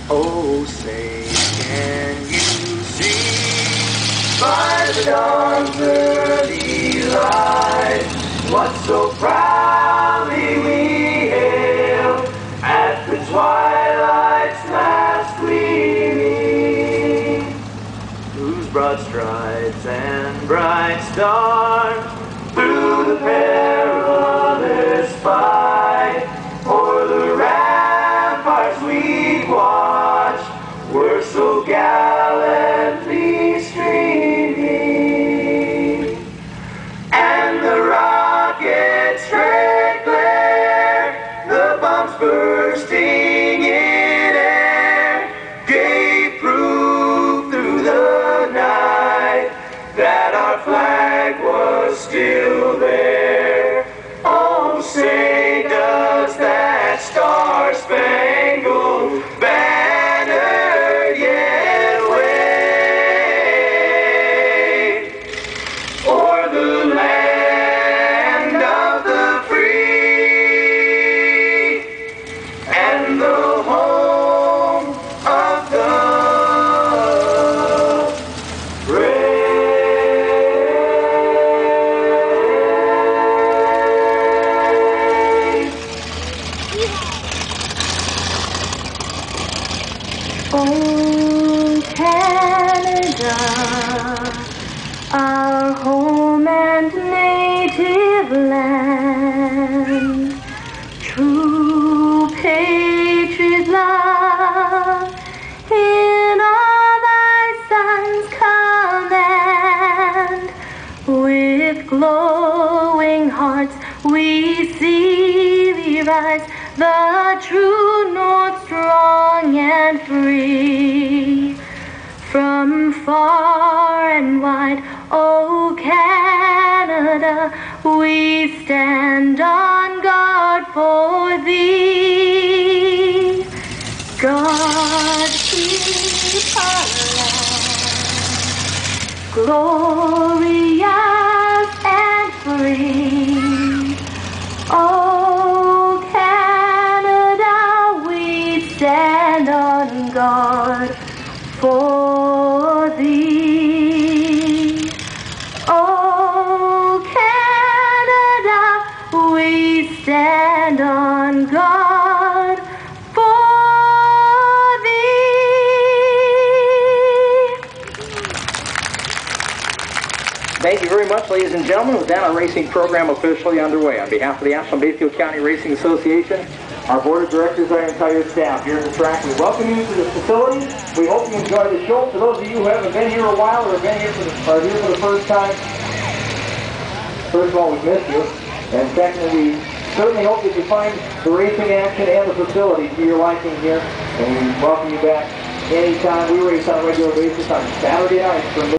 Oh, say, can you see by the dawn's early light what so proudly we hail at the twilight's last gleaming, whose broad strides and bright stars through the perilous fight o'er the ramparts we watched were so gallantly streaming, and the rocket's red glare, the bombs bursting in air, gave proof through the night that our flag was still there. Oh, say does that star-spangled banner yet wave o'er the land of the free and the home of the brave? Oh, Canada, our home and native land, true patriot love in all thy sons command. With glowing hearts we see thee rise, the true north, strong and free. From far and wide, O Canada, we stand on guard for thee. God keep our land glorious and free. Oh, Canada, we stand on guard for thee. Oh, Canada, we stand on guard for thee. Thank you very much, ladies and gentlemen. With that, our racing program officially underway. On behalf of the Ashland-Bayfield County Racing Association, our board of directors, our entire staff here at the track, we welcome you to the facility. We hope you enjoy the show. For those of you who haven't been here a while or have been here for the first time, first of all, we missed you. And secondly, we certainly hope that you find the racing action and the facility to your liking here. And we welcome you back anytime. We race on a regular basis on Saturday nights from